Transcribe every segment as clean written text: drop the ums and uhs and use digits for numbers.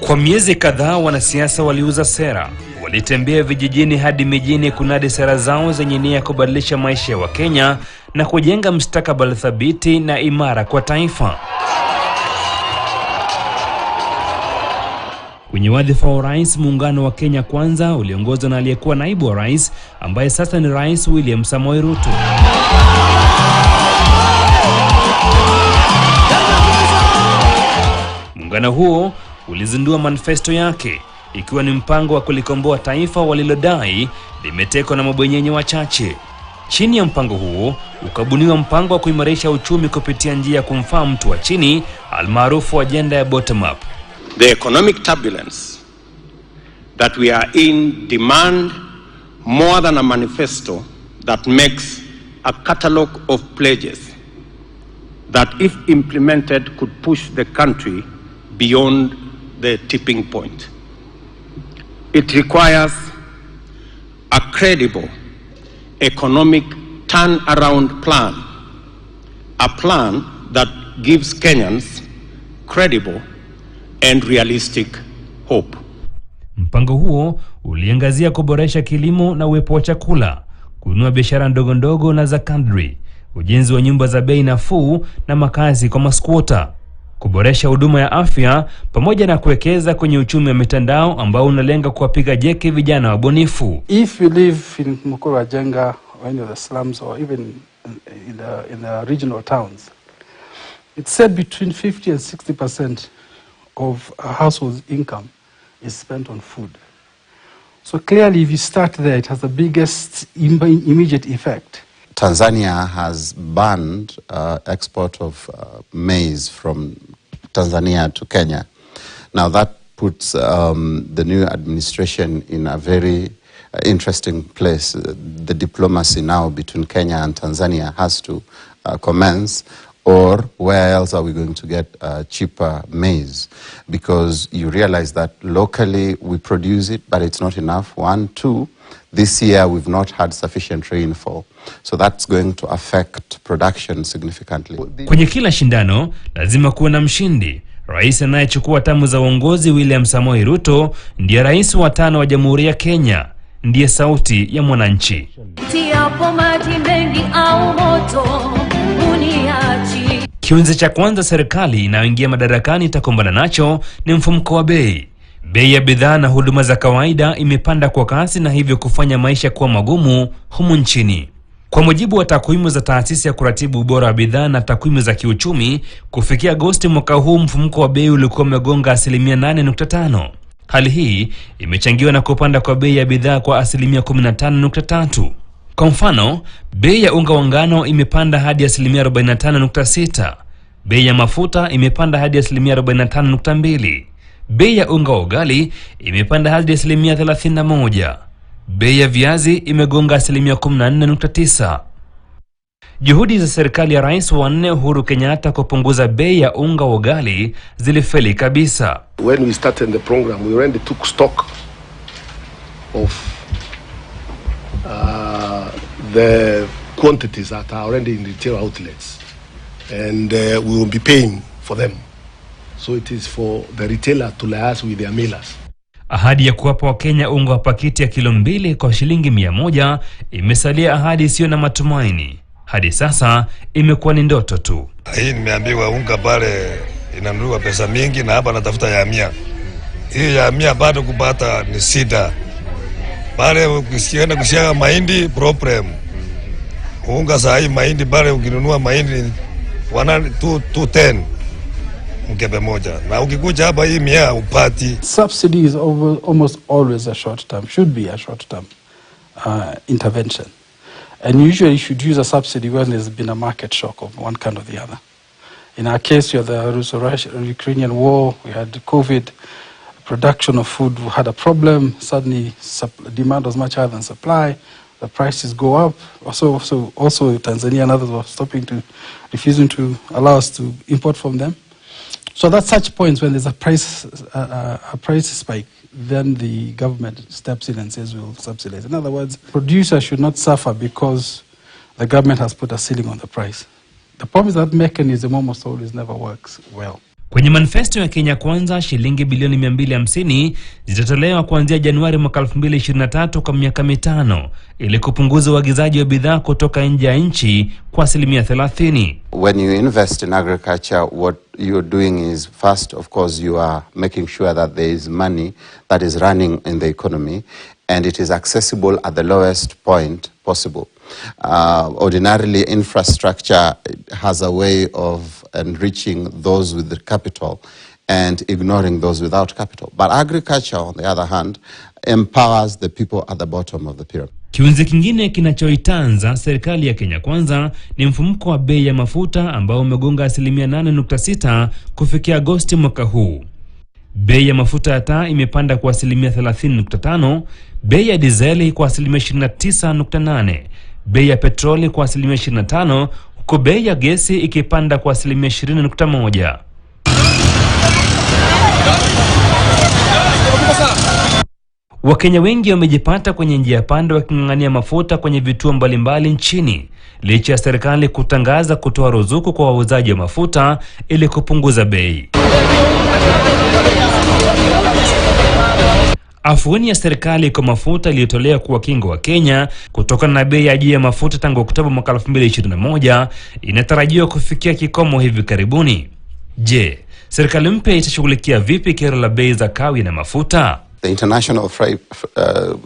Kwa miezi kadhaa wanasiasa waliuza sera, walitembea vijijini hadi mijini kunadi sera zao zenye nia kubadilisha maisha ya Wakenya na kujenga mustakabali thabiti na imara kwa taifa. Kwenye wadhifa wa rais, muungano wa Kenya Kwanza uliongozwa na aliyekuwa naibu wa rais ambaye sasa ni Rais William Samoei Ruto. Muungano huo ulizindua manifesto yake ikiwa ni mpango wa kulikomboa taifa walilodai limetekwa na mabwenyenye wachache. Chini ya mpango huo ukabuniwa mpango wa kuimarisha uchumi kupitia njia ya kumfaa mtu wa chini, almaarufu agenda ya bottom up. The economic turbulence that we are in demand more than a manifesto that makes a catalogue of pledges that if implemented could push the country beyond the tipping point. It requires a credible economic turnaround plan, a plan that gives Kenyans credible and realistic hope. Mpango huo uliangazia kuboresha kilimo na uwepo wa chakula, kuinua biashara ndogo ndogo na za kadri, ujenzi wa nyumba za bei nafuu na makazi kwa maskwota, kuboresha huduma ya afya pamoja na kuwekeza kwenye uchumi wa mitandao ambao unalenga kuwapiga jeki vijana wabunifu. If you live in Mukuru Jenga or any of the slums or even in the regional towns, it's said between 50 and 60% of a household's income is spent on food. So clearly if you start there, it has the biggest immediate effect. Tanzania has banned export of maize from Tanzania to Kenya. Now that puts the new administration in a very interesting place. The diplomacy now between Kenya and Tanzania has to commence, or where else are we going to get cheaper maize? Because you realize that locally we produce it, but it's not enough. 1, 2, this year we've not had sufficient rainfall. So that's going to affect production significantly. Kwenye kila shindano lazima kuwe na mshindi. Rais anayechukua tamu za uongozi William Samoei Ruto ndiye rais wa 5 wa Jamhuri ya Kenya, ndiye sauti ya mwananchi. Kiunzi cha kwanza serikali inayoingia madarakani itakumbana nacho ni mfumuko wa bei. Bei ya bidhaa na huduma za kawaida imepanda kwa kasi na hivyo kufanya maisha kuwa magumu humu nchini. Kwa mujibu wa takwimu za taasisi ya kuratibu ubora wa bidhaa na takwimu za kiuchumi, kufikia Agosti mwaka huu mfumuko wa bei ulikuwa umegonga 8.5%. Hali hii imechangiwa na kupanda kwa bei ya bidhaa kwa 15.3%. Kwa mfano, bei ya unga wa ngano imepanda hadi 45.6%. Bei ya mafuta imepanda hadi 45.2%. Bei ya unga wa ugali imepanda hadi 31%. Bei ya viazi imegonga 14.9%. Juhudi za serikali ya Rais wa 4 Uhuru Kenyatta kupunguza bei ya unga wa ugali zilifeli kabisa. When we started the program, we already took stock of the quantities that are already in retail outlets, and we will be paying for them. So it is for the retailer to liaise with their millers. Ahadi ya kuwapa Wakenya unga wa pakiti ya kilo 2 kwa shilingi 100 imesalia ahadi isiyo na matumaini. Hadi sasa imekuwa ni ndoto tu. Hii nimeambiwa unga pale inanunuliwa pesa mingi na hapa natafuta ya 100. Hii ya 100 bado kupata ni shida. Pale ukisienda kushia mahindi problem. Unga saa hii mahindi pale ukinunua mahindi 210 mkebe moja. Na ukikuja hapa hii 100 upati. Subsidy is almost always a short term, should be a short term intervention. And usually you should use a subsidy when there's been a market shock of one kind or the other. In our case, you have the Russo-Ukrainian war, we had COVID, production of food had a problem, suddenly demand was much higher than supply, the prices go up. Also Tanzania and others were refusing to allow us to import from them. So that's such points when there's a price spike, then the government steps in and says we'll subsidize. In other words, producers should not suffer because the government has put a ceiling on the price. The problem is that mechanism almost always never works well. Kwenye manifesto ya Kenya Kwanza, shilingi bilioni 250 zitatolewa kuanzia Januari mwaka 2023 kwa miaka 5 ili kupunguza uagizaji wa bidhaa kutoka nje ya nchi kwa 30%. When you invest in agriculture, what you're doing is, first, of course, you are making sure that there is money that is running in the economy and it is accessible at the lowest point possible. Ordinarily, infrastructure has a way of enriching those with the capital and ignoring those without capital. But agriculture, on the other hand, empowers the people at the bottom of the pyramid. Kiunzi kingine kinachoitanza serikali ya Kenya Kwanza ni mfumuko wa bei ya mafuta ambao umegonga 8.6% kufikia Agosti mwaka huu. Bei ya mafuta ya taa imepanda kwa 30.5%, bei ya dizeli kwa 29.8%, bei ya petroli kwa 25%, huku bei ya gesi ikipanda kwa 20.1%. Wakenya wengi wamejipata kwenye njia panda waking'ang'ania mafuta kwenye vituo mbalimbali nchini, licha ya serikali kutangaza kutoa ruzuku kwa wauzaji wa mafuta ili kupunguza bei. Afueni ya serikali kwa mafuta iliyotolewa kuwakinga wa Kenya kutokana na bei ya juu ya mafuta tangu Oktoba mwaka 2021 inatarajiwa kufikia kikomo hivi karibuni. Je, serikali mpya itashughulikia vipi kero la bei za kawi na mafuta? The international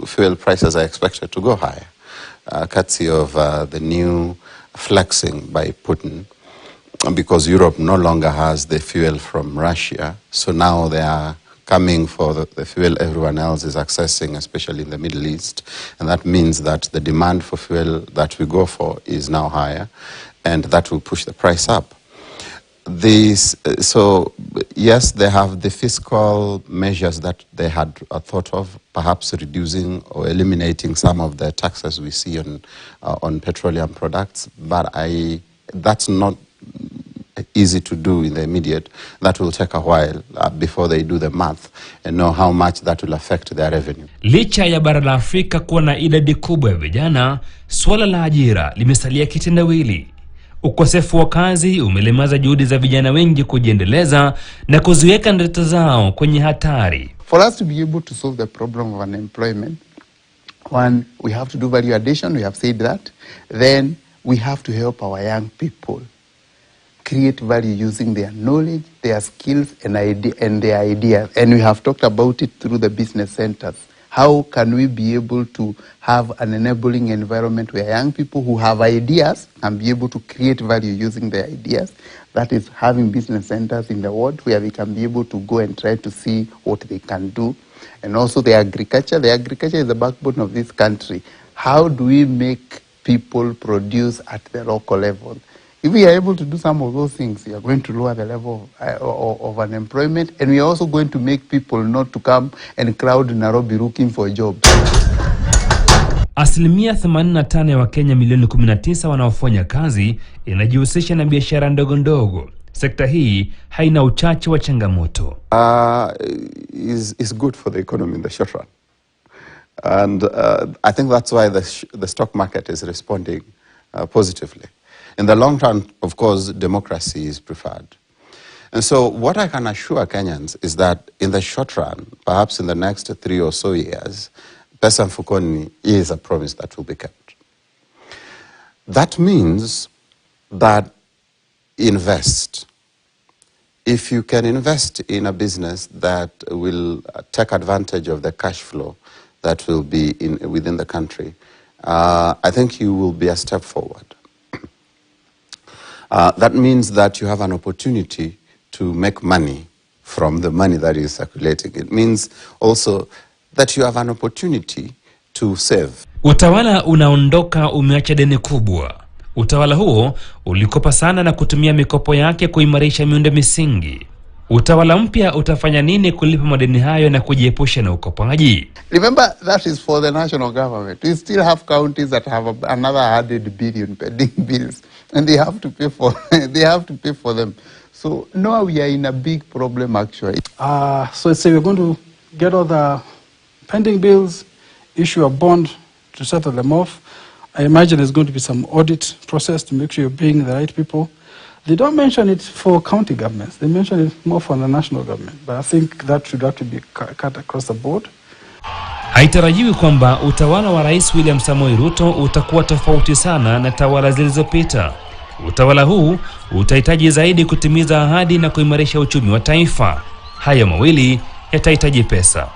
fuel prices are expected to go higher, courtesy of the new flexing by Putin, because Europe no longer has the fuel from Russia. So now they are coming for the fuel everyone else is accessing, especially in the Middle East. And that means that the demand for fuel that we go for is now higher, and that will push the price up. So yes, they have the fiscal measures that they had thought of, perhaps reducing or eliminating some of the taxes we see on petroleum products, but that's not easy to do in the immediate. That will take a while before they do the math and know how much that will affect their revenue. Licha ya bara la Afrika kuwa na idadi kubwa ya vijana, swala la ajira limesalia kitendawili. Ukosefu wa kazi umelemaza juhudi za vijana wengi kujiendeleza na kuziweka ndoto zao kwenye hatari. For us to be able to solve the problem of unemployment, one, we have to do value addition, we have said that. Then we have to help our young people create value using their knowledge, their skills, and their ideas. And we have talked about it through the business centers. How can we be able to have an enabling environment where young people who have ideas can be able to create value using their ideas? That is having business centers in the world where they can be able to go and try to see what they can do. And also the agriculture. The agriculture is the backbone of this country. How do we make people produce at the local level? If we are able to do some of those things, we are going to lower the level of unemployment, and we are also going to make people not to come and crowd Nairobi looking for jobs. Asilimia 85 ya Wakenya milioni 19 wanaofanya kazi inajihusisha na biashara ndogo ndogo. Sekta hii haina uchache wa changamoto. Is good for the economy in the short run. And I think that's why the stock market is responding positively. In the long run, of course, democracy is preferred. And so what I can assure Kenyans is that in the short run, perhaps in the next 3 or so years, Pesa Mfukoni is a promise that will be kept. That means that invest. If you can invest in a business that will take advantage of the cash flow that will be within the country, I think you will be a step forward. That means that you have an opportunity to make money from the money that is circulating. It means also that you have an opportunity to save. Utawala unaondoka umeacha deni kubwa. Utawala huo ulikopa sana na kutumia mikopo yake kuimarisha miundo misingi. Utawala mpya utafanya nini kulipa madeni hayo na kujiepusha na ukopaji? Remember, that is for the national government. We still have counties that have another 100 billion pending bills, and they have to pay for them. So now we are in a big problem actually. So let's say we're going to get all the pending bills, issue a bond to settle them off. I imagine there's going to be some audit process to make sure you're paying the right people. They don't mention it for county governments. They mention it more for the national government. But I think that should have to be cut across the board. Haitarajiwi kwamba utawala wa Rais William Samoei Ruto utakuwa tofauti sana na tawala zilizopita. Utawala huu utahitaji zaidi kutimiza ahadi na kuimarisha uchumi wa taifa. Haya mawili yatahitaji pesa.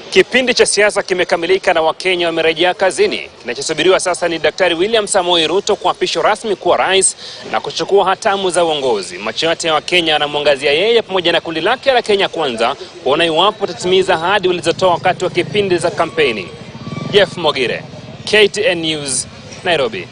Kipindi cha siasa kimekamilika na Wakenya wamerejea kazini. Kinachosubiriwa sasa ni Daktari William Samoei Ruto kuapishwa rasmi kuwa rais na kuchukua hatamu za uongozi. Macho yote ya Wakenya yanamwangazia yeye pamoja na kundi lake la Kenya Kwanza kuona iwapo watatimiza ahadi walizotoa wakati wa kipindi za kampeni. Jeff Mogire, KTN News, Nairobi.